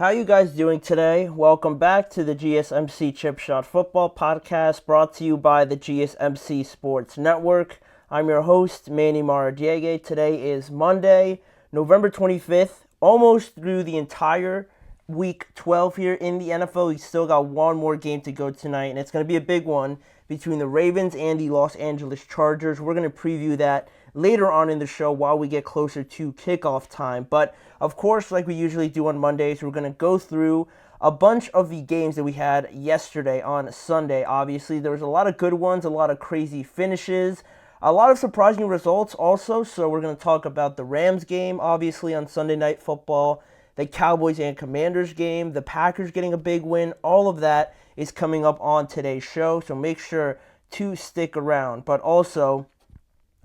How you guys doing today? Welcome back to the GSMC Chip Shot Football Podcast brought to you by the GSMC Sports Network. I'm your host, Manny Maradiege. Today is Monday, November 25th, almost through the entire week 12 here in the NFL. We still got one more game to go tonight, and it's going to be a big one between the Ravens and the Los Angeles Chargers. We're going to preview that later on in the show while we get closer to kickoff time. But of course, like we usually do on Mondays, we're going to go through a bunch of the games that we had yesterday on Sunday. Obviously, there was a lot of good ones, a lot of crazy finishes, a lot of surprising results also. So we're going to talk about the Rams game, obviously, on Sunday Night Football, the Cowboys and Commanders game, the Packers getting a big win. All of that is coming up on today's show, so make sure to stick around. But also,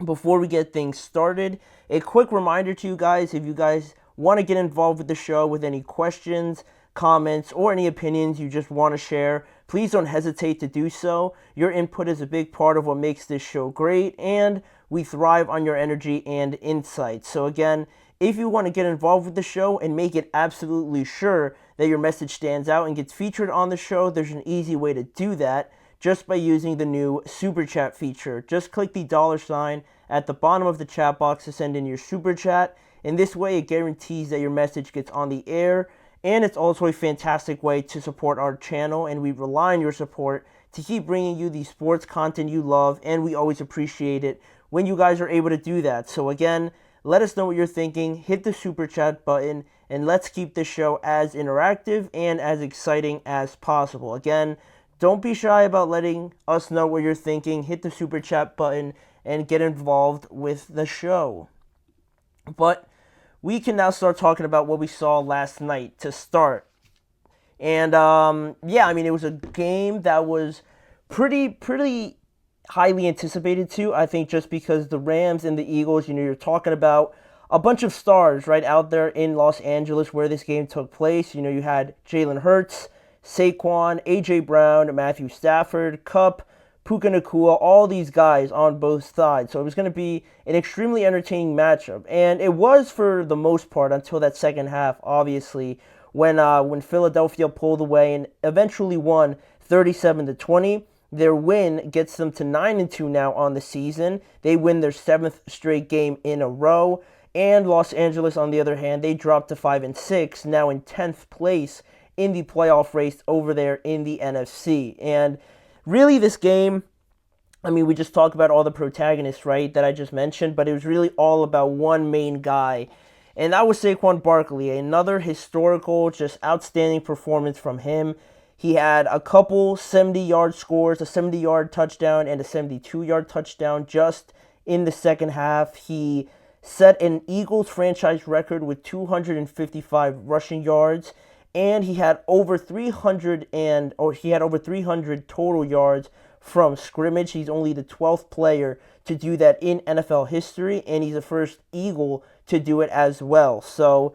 before we get things started, a quick reminder to you guys, if you guys want to get involved with the show with any questions, comments, or any opinions you just want to share, please don't hesitate to do so. Your input is a big part of what makes this show great, and we thrive on your energy and insight. So again, if you want to get involved with the show and make it absolutely sure that your message stands out and gets featured on the show, there's an easy way to do that just by using the new Super Chat feature. Just click the $ at the bottom of the chat box to send in your Super Chat. In this way, it guarantees that your message gets on the air, and it's also a fantastic way to support our channel, and we rely on your support to keep bringing you the sports content you love, and we always appreciate it when you guys are able to do that. So again, let us know what you're thinking, hit the Super Chat button, and let's keep this show as interactive and as exciting as possible. Again, don't be shy about letting us know what you're thinking, hit the Super Chat button, and get involved with the show. But we can now start talking about what we saw last night to start. And it was a game that was pretty highly anticipated too. I think just because the Rams and the Eagles, you're talking about a bunch of stars right out there in Los Angeles where this game took place. You had Jalen Hurts, Saquon, A.J. Brown, Matthew Stafford, Kupp, Puka Nacua, all these guys on both sides. So it was going to be an extremely entertaining matchup. And it was for the most part until that second half, obviously, when Philadelphia pulled away and eventually won 37-20. Their win gets them to 9-2 now on the season. They win their 7th straight game in a row. And Los Angeles, on the other hand, they dropped to 5-6, now in 10th place in the playoff race over there in the NFC. And really this game, we just talked about all the protagonists, right, that I just mentioned, but it was really all about one main guy, and that was Saquon Barkley. Another historical, just outstanding performance from him. He had a couple 70-yard scores, a 70-yard touchdown and a 72-yard touchdown just in the second half. He set an Eagles franchise record with 255 rushing yards, and he had over 300 total yards from scrimmage. He's only the 12th player to do that in NFL history, and he's the first Eagle to do it as well. So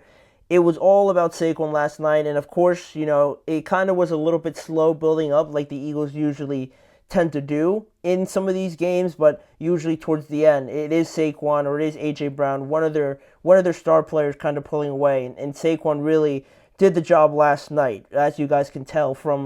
it was all about Saquon last night, and of course, it kind of was a little bit slow building up like the Eagles usually tend to do in some of these games, but usually towards the end, it is Saquon or it is A.J. Brown, one of their star players kind of pulling away, and Saquon really did the job last night, as you guys can tell from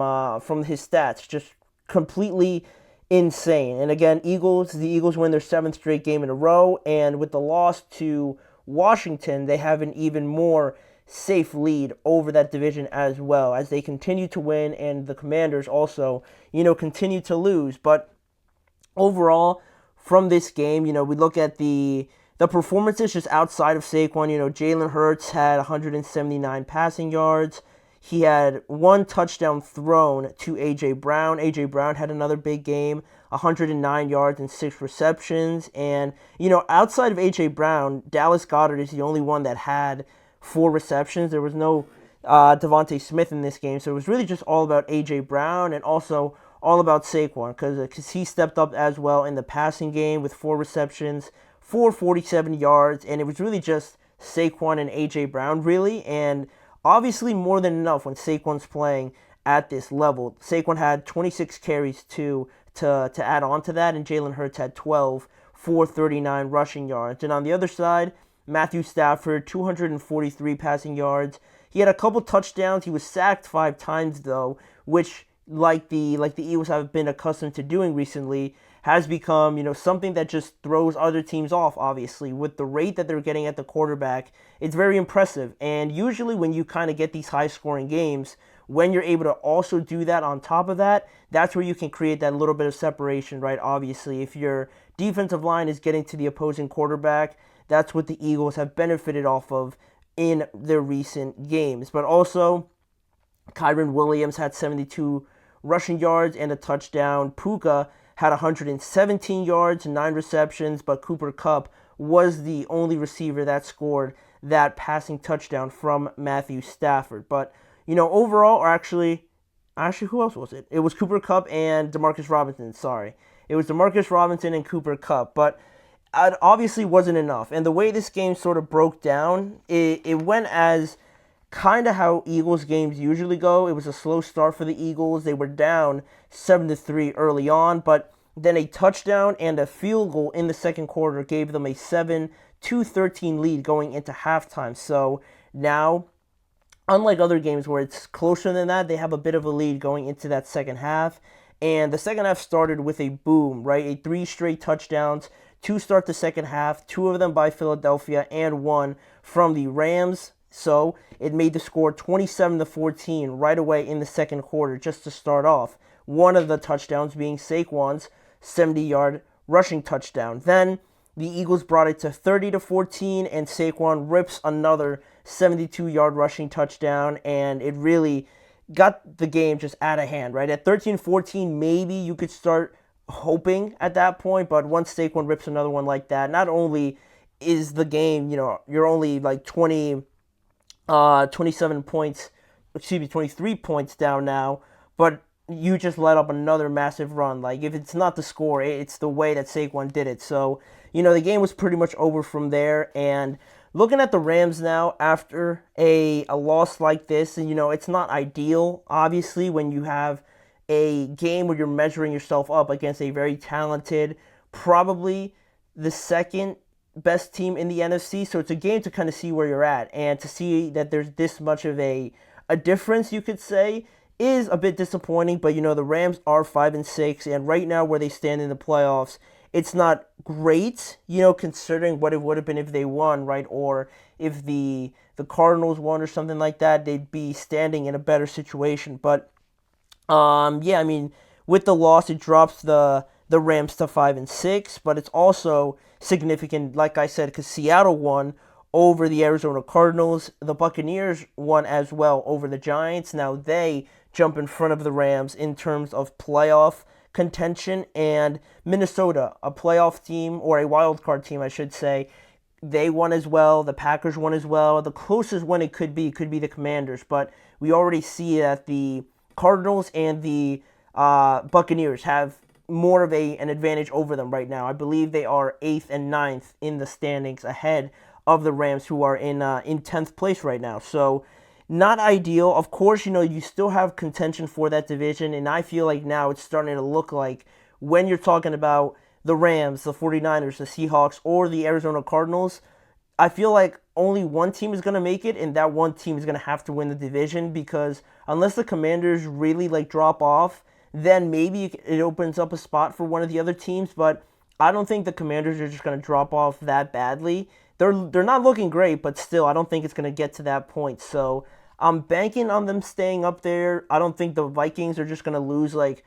his stats, just completely insane. And again, the Eagles win their 7th straight game in a row, and with the loss to Washington, they have an even more safe lead over that division as well, as they continue to win, and the Commanders also, continue to lose. But overall, from this game, we look at the performances just outside of Saquon. Jalen Hurts had 179 passing yards. He had one touchdown thrown to A.J. Brown. A.J. Brown had another big game, 109 yards and 6 receptions. And, outside of A.J. Brown, Dallas Goedert is the only one that had 4 receptions. There was no Devontae Smith in this game, so it was really just all about A.J. Brown and also all about Saquon because he stepped up as well in the passing game with 4 receptions, 447 yards, and it was really just Saquon and A.J. Brown, really, and obviously more than enough when Saquon's playing at this level. Saquon had 26 carries to add on to that, and Jalen Hurts had 12 for 39 rushing yards. And on the other side, Matthew Stafford, 243 passing yards. He had a couple touchdowns. He was sacked 5 times though, which like the Eagles have been accustomed to doing recently, has become, something that just throws other teams off, obviously. With the rate that they're getting at the quarterback, it's very impressive. And usually when you kind of get these high-scoring games, when you're able to also do that on top of that, that's where you can create that little bit of separation, right? Obviously, if your defensive line is getting to the opposing quarterback, that's what the Eagles have benefited off of in their recent games. But also, Kyren Williams had 72 rushing yards and a touchdown. Puka had 117 yards and 9 receptions, but Cooper Kupp was the only receiver that scored that passing touchdown from Matthew Stafford. But, overall, or actually, who else was it? It was Cooper Kupp and Demarcus Robinson, sorry. It was Demarcus Robinson and Cooper Kupp, but it obviously wasn't enough. And the way this game sort of broke down, it went as kind of how Eagles games usually go. It was a slow start for the Eagles. They were down 7-3 early on, but then a touchdown and a field goal in the second quarter gave them a 7-13 lead going into halftime. So now, unlike other games where it's closer than that, they have a bit of a lead going into that second half. And the second half started with a boom, right? 3 straight touchdowns to start the second half, 2 of them by Philadelphia and 1 from the Rams. So it made the score 27-14 right away in the second quarter just to start off. One of the touchdowns being Saquon's 70-yard rushing touchdown. Then the Eagles brought it to 30-14, and Saquon rips another 72-yard rushing touchdown, and it really got the game just out of hand, right? At 13-14, maybe you could start hoping at that point, but once Saquon rips another one like that, not only is the game, you're only like 27 points, 23 points down now, but you just let up another massive run. Like, if it's not the score, it's the way that Saquon did it. So, the game was pretty much over from there. And looking at the Rams now after a loss like this, and, it's not ideal, obviously, when you have a game where you're measuring yourself up against a very talented, probably the second best team in the NFC. So it's a game to kind of see where you're at, and to see that there's this much of a difference, you could say, is a bit disappointing. But the Rams are 5-6, and right now where they stand in the playoffs, it's not great, considering what it would have been if they won, right? Or if the Cardinals won or something like that, they'd be standing in a better situation. But with the loss, it drops the Rams to 5-6, but it's also significant, like I said, because Seattle won over the Arizona Cardinals. The Buccaneers won as well over the Giants. Now they jump in front of the Rams in terms of playoff contention, and Minnesota, a playoff team, or a wild card team, I should say, they won as well. The Packers won as well. The closest one it could be the Commanders, but we already see that the Cardinals and the Buccaneers have more of an advantage over them right now. I believe they are 8th and 9th in the standings, ahead of the Rams, who are in 10th place right now. So not ideal. Of course, you still have contention for that division, and I feel like now it's starting to look like, when you're talking about the Rams, the 49ers, the Seahawks, or the Arizona Cardinals, I feel like only one team is going to make it, and that one team is going to have to win the division, because unless the Commanders really drop off, then maybe it opens up a spot for one of the other teams. But I don't think the Commanders are just going to drop off that badly. They're not looking great, but still, I don't think it's going to get to that point. So I'm banking on them staying up there. I don't think the Vikings are just going to lose like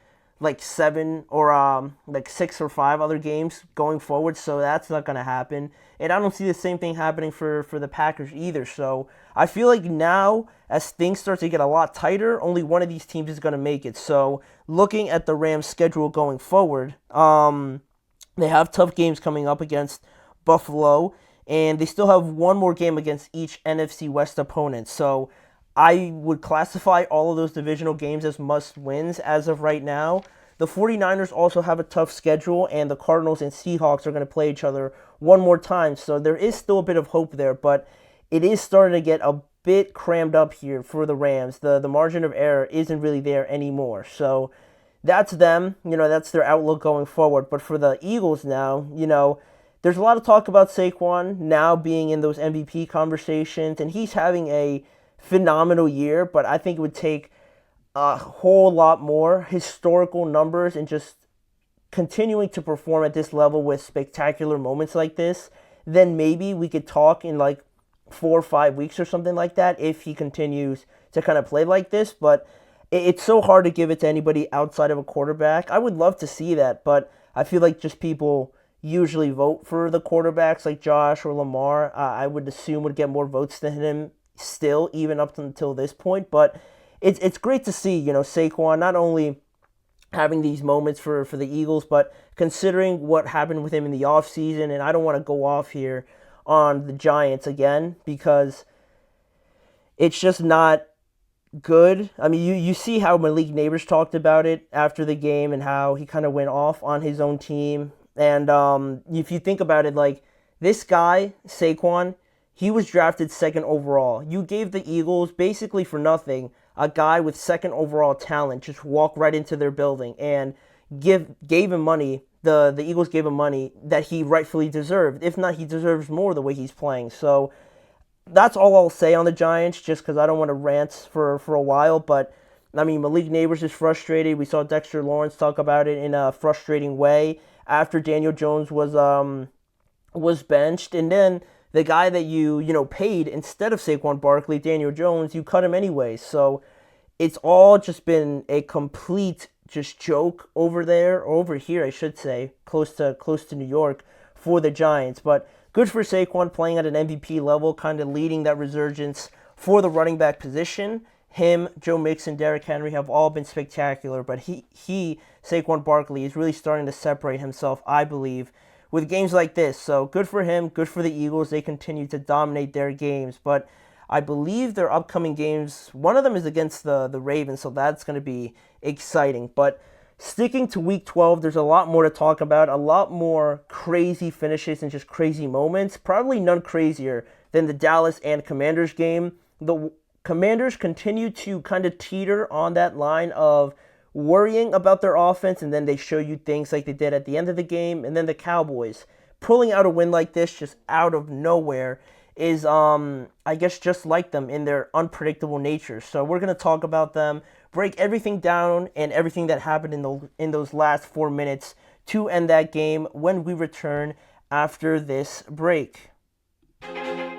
7 or 6 or 5 other games going forward. So that's not going to happen. And I don't see the same thing happening for the Packers either. So I feel like now, as things start to get a lot tighter, only one of these teams is going to make it. So looking at the Rams' schedule going forward, they have tough games coming up against Buffalo, and they still have one more game against each NFC West opponent. So I would classify all of those divisional games as must-wins as of right now. The 49ers also have a tough schedule, and the Cardinals and Seahawks are going to play each other one more time. So there is still a bit of hope there, but it is starting to get a bit crammed up here for the Rams. The margin of error isn't really there anymore. So that's them. That's their outlook going forward. But for the Eagles now, there's a lot of talk about Saquon now being in those MVP conversations, and he's having a phenomenal year, but I think it would take a whole lot more historical numbers and just continuing to perform at this level with spectacular moments like this, then maybe we could talk in like 4 or 5 weeks or something like that if he continues to kind of play like this. But it's so hard to give it to anybody outside of a quarterback. I would love to see that, but I feel like just people usually vote for the quarterbacks like Josh or Lamar. I would assume would get more votes than him still, even up until this point. But it's great to see, Saquon not only having these moments for the Eagles, but considering what happened with him in the offseason, and I don't want to go off here on the Giants again because it's just not good. I mean, you see how Malik Neighbors talked about it after the game and how he kind of went off on his own team. And if you think about it, like this guy, Saquon, he was drafted second overall. You gave the Eagles basically for nothing a guy with second overall talent just walk right into their building and gave him money. The Eagles gave him money that he rightfully deserved. If not, he deserves more the way he's playing. So that's all I'll say on the Giants, just because I don't want to rant for a while. But I mean, Malik Neighbors is frustrated. We saw Dexter Lawrence talk about it in a frustrating way after Daniel Jones was benched, and then the guy that you paid instead of Saquon Barkley, Daniel Jones, you cut him anyway. So it's all just been a complete just joke over there, or over here, I should say, close to New York for the Giants. But good for Saquon playing at an MVP level, kind of leading that resurgence for the running back position. Him, Joe Mixon, Derrick Henry have all been spectacular, but Saquon Barkley, is really starting to separate himself, I believe, with games like this. So good for him, good for the Eagles. They continue to dominate their games, but I believe their upcoming games, one of them is against the Ravens, so that's going to be exciting. But sticking to Week 12, there's a lot more to talk about, a lot more crazy finishes and just crazy moments. Probably none crazier than the Dallas and Commanders game. The Commanders continue to kind of teeter on that line of worrying about their offense, and then they show you things like they did at the end of the game. And then the Cowboys pulling out a win like this just out of nowhere is, I guess, just like them in their unpredictable nature. So we're going to talk about them, break everything down and everything that happened in those last 4 minutes to end that game when we return after this break.